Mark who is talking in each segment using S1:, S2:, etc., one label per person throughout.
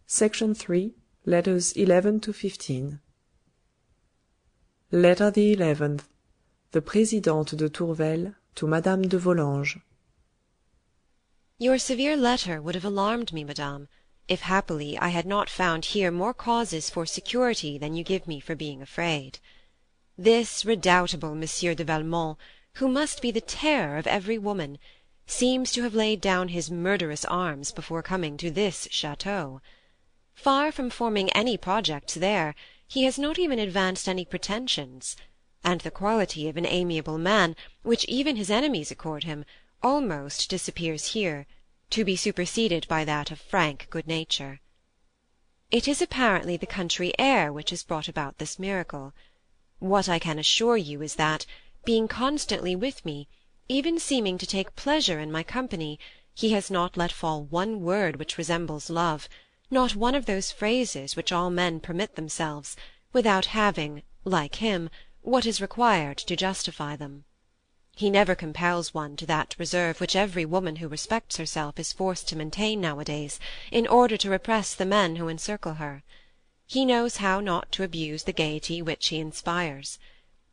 S1: Section 3, Letters 11 to 15. Letter the 11th. The Présidente de Tourvel to Madame de Volanges.
S2: Your severe letter would have alarmed me, madame, if happily I had not found here more causes for security than you give me for being afraid. This redoubtable Monsieur de Valmont, who must be the terror of every woman, seems to have laid down his murderous arms before coming to this château. Far from forming any projects there, he has not even advanced any pretensions, and the quality of an amiable man, which even his enemies accord him, almost disappears here, to be superseded by that of frank good nature. It is apparently the country air which has brought about this miracle. What I can assure you is that, being constantly with me, even seeming to take pleasure in my company, he has not let fall one word which resembles love, not one of those phrases which all men permit themselves, without having, like him, what is required to justify them. He never compels one to that reserve which every woman who respects herself is forced to maintain nowadays, in order to repress the men who encircle her. He knows how not to abuse the gaiety which he inspires.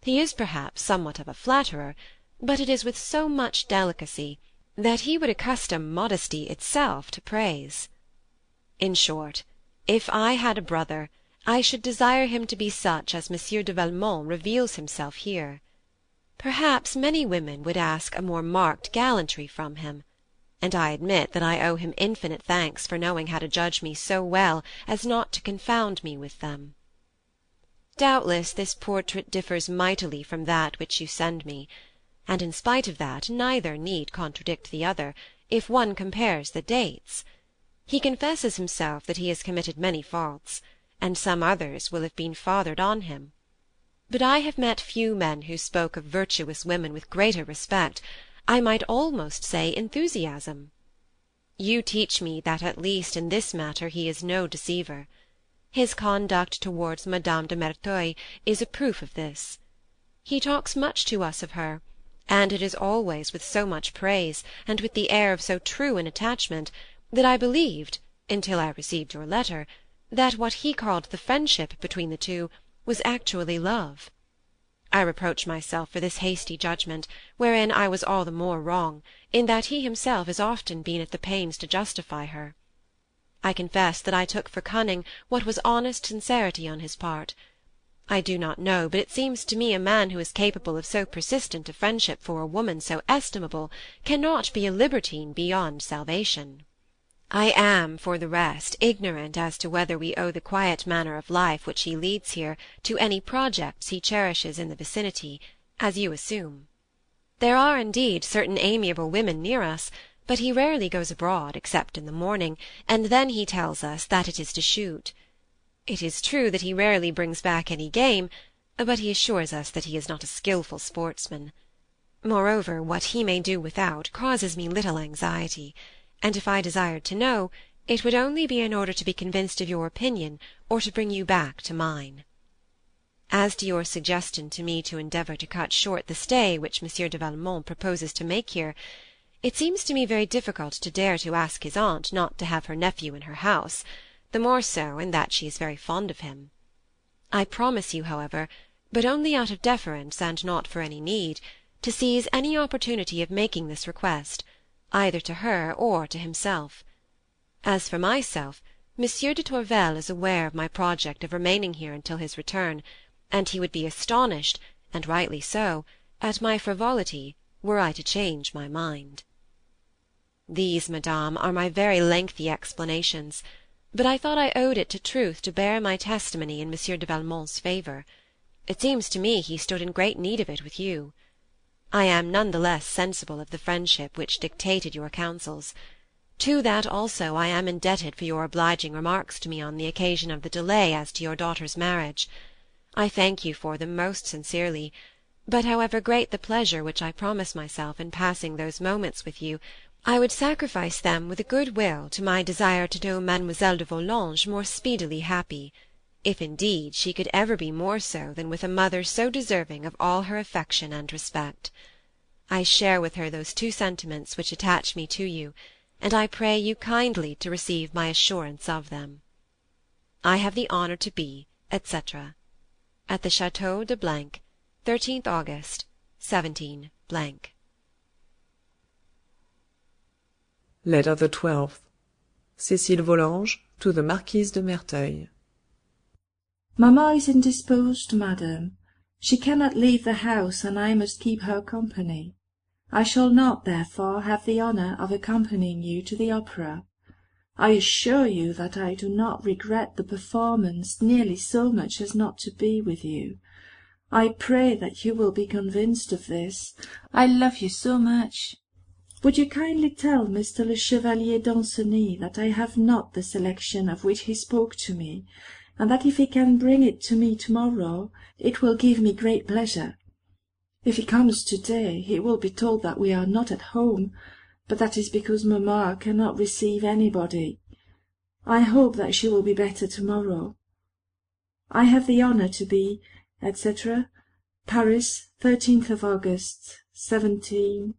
S2: He is perhaps somewhat of a flatterer, but it is with so much delicacy that he would accustom modesty itself to praise. In short, if I had a brother, I should desire him to be such as Monsieur de Valmont reveals himself here. Perhaps many women would ask a more marked gallantry from him, and I admit that I owe him infinite thanks for knowing how to judge me so well as not to confound me with them. Doubtless this portrait differs mightily from that which you send me, and in spite of that neither need contradict the other, if one compares the dates. He confesses himself that he has committed many faults, and some others will have been fathered on him. But I have met few men who spoke of virtuous women with greater respect, I might almost say enthusiasm. You teach me that at least in this matter he is no deceiver. His conduct towards Madame de Merteuil is a proof of this. He talks much to us of her, and it is always with so much praise, and with the air of so true an attachment, that I believed, until I received your letter, that what he called the friendship between the two was actually love. I reproach myself for this hasty judgment, wherein I was all the more wrong, in that he himself has often been at the pains to justify her. I confess that I took for cunning what was honest sincerity on his part. I do not know, but it seems to me a man who is capable of so persistent a friendship for a woman so estimable cannot be a libertine beyond salvation. I am, for the rest, ignorant as to whether we owe the quiet manner of life which he leads here to any projects he cherishes in the vicinity, as you assume. There are indeed certain amiable women near us, but he rarely goes abroad except in the morning, and then he tells us that it is to shoot. It is true that he rarely brings back any game, but he assures us that he is not a skilful sportsman. Moreover, what he may do without causes me little anxiety, and if I desired to know, it would only be in order to be convinced of your opinion, or to bring you back to mine. As to your suggestion to me to endeavour to cut short the stay which Monsieur de Valmont proposes to make here, it seems to me very difficult to dare to ask his aunt not to have her nephew in her house, the more so in that she is very fond of him. I promise you, however, but only out of deference and not for any need, to seize any opportunity of making this request, either to her or to himself. As for myself, Monsieur de Tourvel is aware of my project of remaining here until his return, and he would be astonished, and rightly so, at my frivolity, were I to change my mind. These, madame, are my very lengthy explanations, but I thought I owed it to truth to bear my testimony in Monsieur de Valmont's favour. It seems to me he stood in great need of it with you. I am none the less sensible of the friendship which dictated your counsels. To that also I am indebted for your obliging remarks to me on the occasion of the delay as to your daughter's marriage. I thank you for them most sincerely, but however great the pleasure which I promise myself in passing those moments with you, I would sacrifice them with a good will to my desire to know Mademoiselle de Volanges more speedily happy, if indeed she could ever be more so than with a mother so deserving of all her affection and respect. I share with her those two sentiments which attach me to you, and I pray you kindly to receive my assurance of them. I have the honour to be, etc. At the Château de 13th August, 17 .
S1: Letter the 12th. Cécile Volanges to the Marquise de Merteuil.
S3: Mamma is indisposed, madam. She cannot leave the house, and I must keep her company. I shall not, therefore, have the honour of accompanying you to the opera. I assure you that I do not regret the performance nearly so much as not to be with you. I pray that you will be convinced of this. I love you so much. Would you kindly tell Mr. le Chevalier d'Anceny that I have not the selection of which he spoke to me, and that if he can bring it to me tomorrow, it will give me great pleasure. If he comes today, he will be told that we are not at home, but that is because mamma cannot receive anybody. I hope that she will be better tomorrow. I have the honour to be, etc., Paris, 13th of August, 17.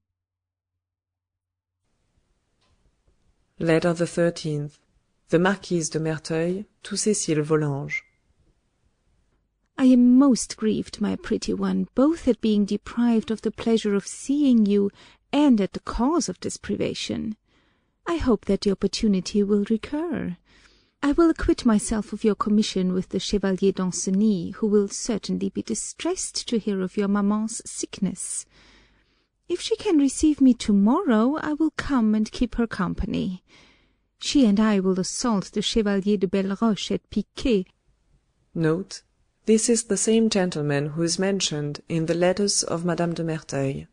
S1: Letter the 13th. The Marquise de Merteuil to Cécile Volanges.
S4: I am most grieved, my pretty one, both at being deprived of the pleasure of seeing you and at the cause of this privation. I hope that the opportunity will recur. I will acquit myself of your commission with the Chevalier d'Anceny, who will certainly be distressed to hear of your mamma's sickness. If she can receive me tomorrow, I will come and keep her company. She and I will assault the Chevalier de Belleroche at piquet.
S1: Note: this is the same gentleman who is mentioned in the letters of Madame de Merteuil.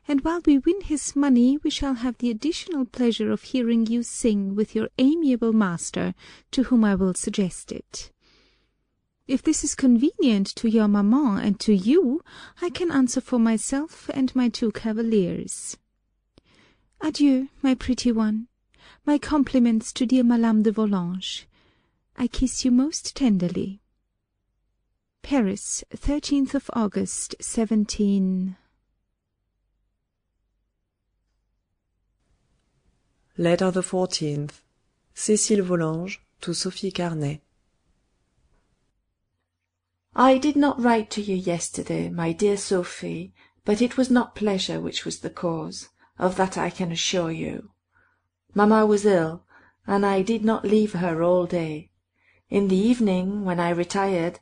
S4: And while we win his money, we shall have the additional pleasure of hearing you sing with your amiable master, to whom I will suggest it. If this is convenient to your mamma and to you, I can answer for myself and my 2 cavaliers. Adieu, my pretty one. My compliments to dear Madame de Volanges. I kiss you most tenderly. Paris, 13th of August, 17.
S1: Letter the 14th. Cécile Volanges to Sophie Carnet.
S3: I did not write to you yesterday, my dear Sophie, but it was not pleasure which was the cause. Of that I can assure you. Mamma was ill, and I did not leave her all day. In the evening, when I retired,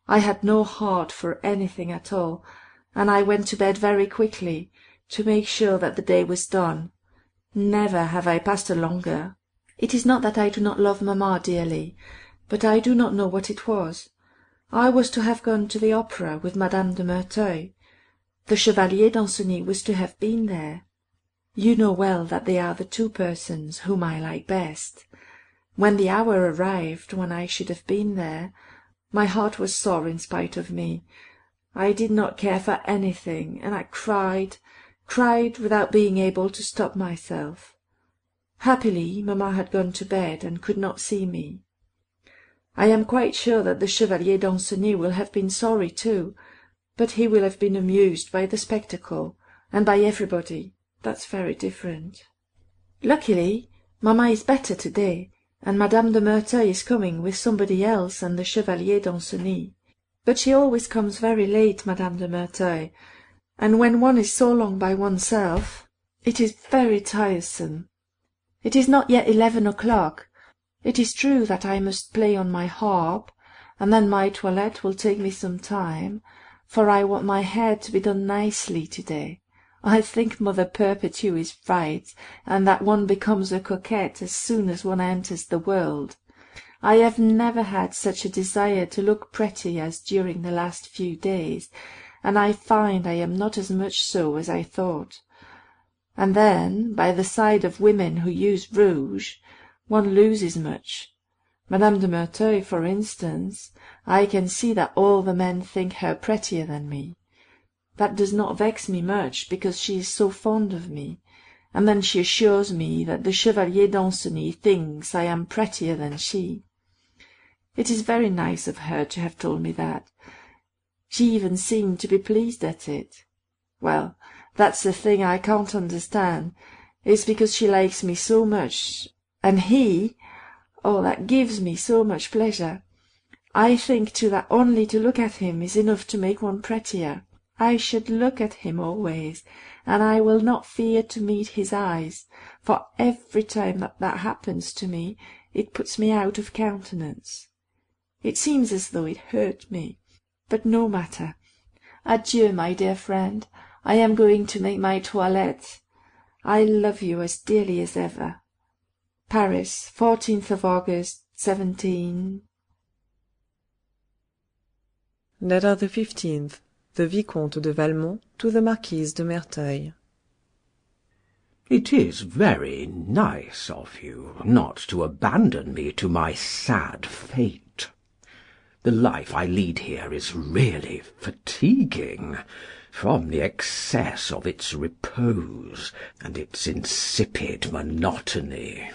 S3: I had no heart for anything at all, and I went to bed very quickly, to make sure that the day was done. Never have I passed a longer. It is not that I do not love mamma dearly, but I do not know what it was. I was to have gone to the opera with Madame de Merteuil. The Chevalier d'Anceny was to have been there. You know well that they are the 2 persons whom I like best. When the hour arrived when I should have been there, my heart was sore in spite of me. I did not care for anything, and I cried without being able to stop myself. Happily, mamma had gone to bed and could not see me. I am quite sure that the Chevalier d'Anceny will have been sorry too, but he will have been amused by the spectacle, and by everybody. That's very different. Luckily, mamma is better to-day, and Madame de Merteuil is coming with somebody else and the Chevalier d'Anceny. But she always comes very late, Madame de Merteuil, and when one is so long by oneself, it is very tiresome. It is not yet 11 o'clock. It is true that I must play on my harp, and then my toilette will take me some time, for I want my hair to be done nicely to-day. I think Mother Perpetua is right, and that one becomes a coquette as soon as one enters the world. I have never had such a desire to look pretty as during the last few days, and I find I am not as much so as I thought. And then, by the side of women who use rouge, one loses much. Madame de Merteuil, for instance, I can see that all the men think her prettier than me. That does not vex me much, because she is so fond of me, and then she assures me that the Chevalier d'Anceny thinks I am prettier than she. It is very nice of her to have told me that. She even seemed to be pleased at it. Well, that's the thing I can't understand. It's because she likes me so much, and he, oh, that gives me so much pleasure. I think too that only to look at him is enough to make one prettier. I should look at him always, and I will not fear to meet his eyes, for every time that happens to me, it puts me out of countenance. It seems as though it hurt me, but no matter. Adieu, my dear friend. I am going to make my toilette. I love you as dearly as ever. Paris, 14th of August, 17.
S1: Letter the 15th. The Vicomte de Valmont to the Marquise de Merteuil.
S5: It is very nice of you not to abandon me to my sad fate. The life I lead here is really fatiguing, from the excess of its repose and its insipid monotony.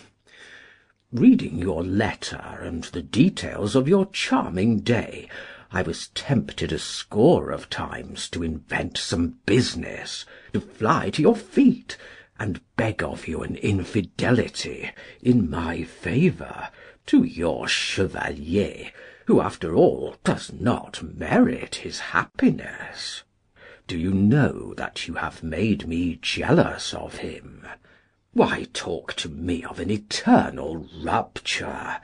S5: Reading your letter and the details of your charming day, I was tempted a score of times to invent some business, to fly to your feet, and beg of you an infidelity in my favour to your chevalier, who after all does not merit his happiness. Do you know that you have made me jealous of him? Why talk to me of an eternal rupture?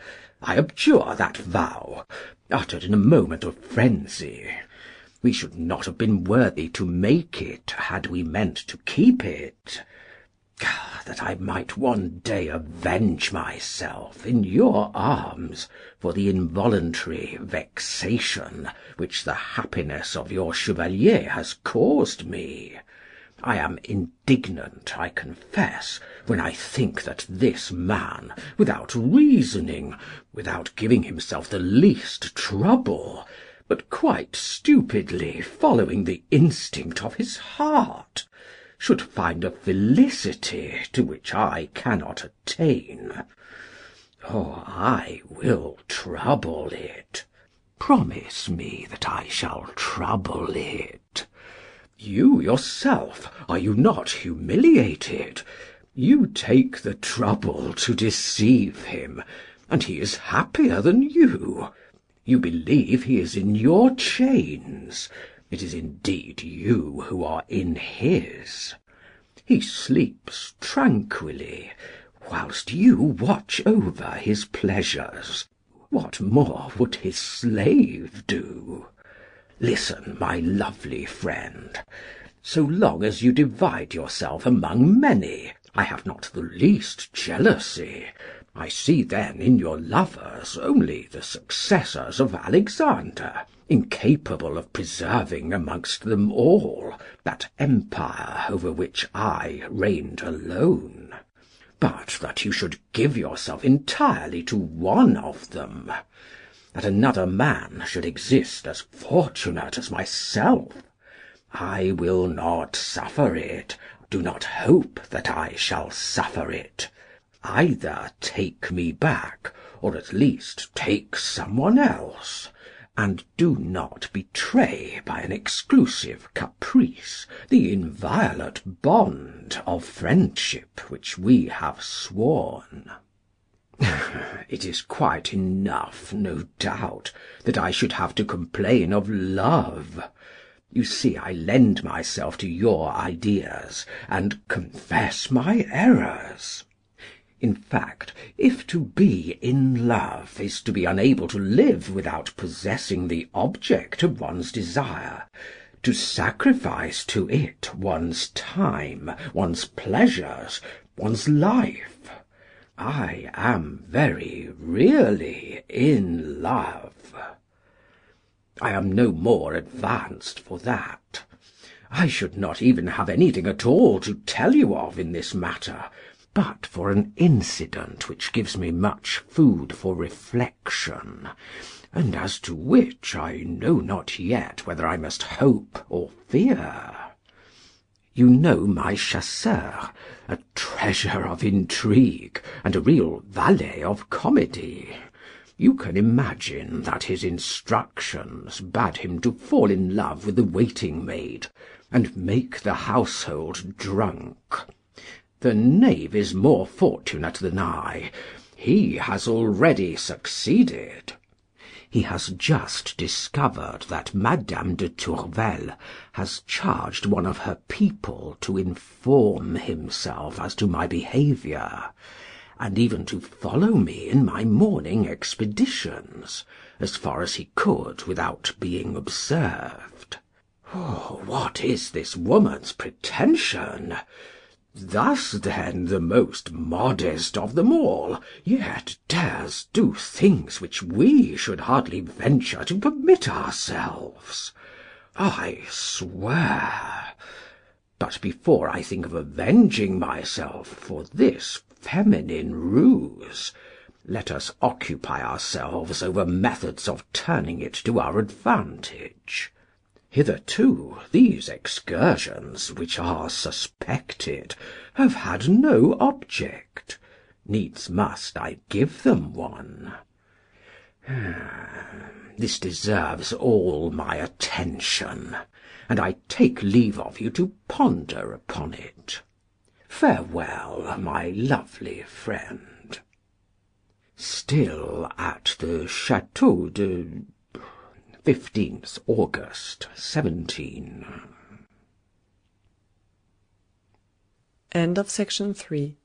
S5: I abjure that vow, uttered in a moment of frenzy. We should not have been worthy to make it, had we meant to keep it. That I might one day avenge myself in your arms for the involuntary vexation which the happiness of your chevalier has caused me. I am indignant, I confess, when I think that this man, without reasoning, without giving himself the least trouble, but quite stupidly following the instinct of his heart, should find a felicity to which I cannot attain. Oh, I will trouble it. Promise me that I shall trouble it. You yourself, are you not humiliated? You take the trouble to deceive him, and he is happier than you. You believe he is in your chains. It is indeed you who are in his. He sleeps tranquilly, whilst you watch over his pleasures. What more would his slave do? Listen, my lovely friend. So long as you divide yourself among many, I have not the least jealousy. I see then in your lovers only the successors of Alexander, incapable of preserving amongst them all that empire over which I reigned alone. But that you should give yourself entirely to one of them, that another man should exist as fortunate as myself, I will not suffer it, do not hope that I shall suffer it. Either take me back, or at least take someone else, and do not betray by an exclusive caprice the inviolate bond of friendship which we have sworn. It is quite enough, no doubt, that I should have to complain of love. You see, I lend myself to your ideas, and confess my errors. In fact, if to be in love is to be unable to live without possessing the object of one's desire, to sacrifice to it one's time, one's pleasures, one's life, I am very really in love. I am no more advanced for that. I should not even have anything at all to tell you of in this matter, but for an incident which gives me much food for reflection, and as to which I know not yet whether I must hope or fear. You know my chasseur, a treasure of intrigue, and a real valet of comedy. You can imagine that his instructions bade him to fall in love with the waiting maid, and make the household drunk. The knave is more fortunate than I. He has already succeeded. He has just discovered that Madame de Tourvel has charged one of her people to inform himself as to my behaviour, and even to follow me in my morning expeditions, as far as he could without being observed. Oh, what is this woman's pretension? Thus, then, the most modest of them all yet dares do things which we should hardly venture to permit ourselves. I swear. But before I think of avenging myself for this feminine ruse, let us occupy ourselves over methods of turning it to our advantage. Hitherto these excursions, which are suspected, have had no object. Needs must I give them one. This deserves all my attention, and I take leave of you to ponder upon it. Farewell, my lovely friend. Still at the Château de 15th August 17.
S1: End of section 3.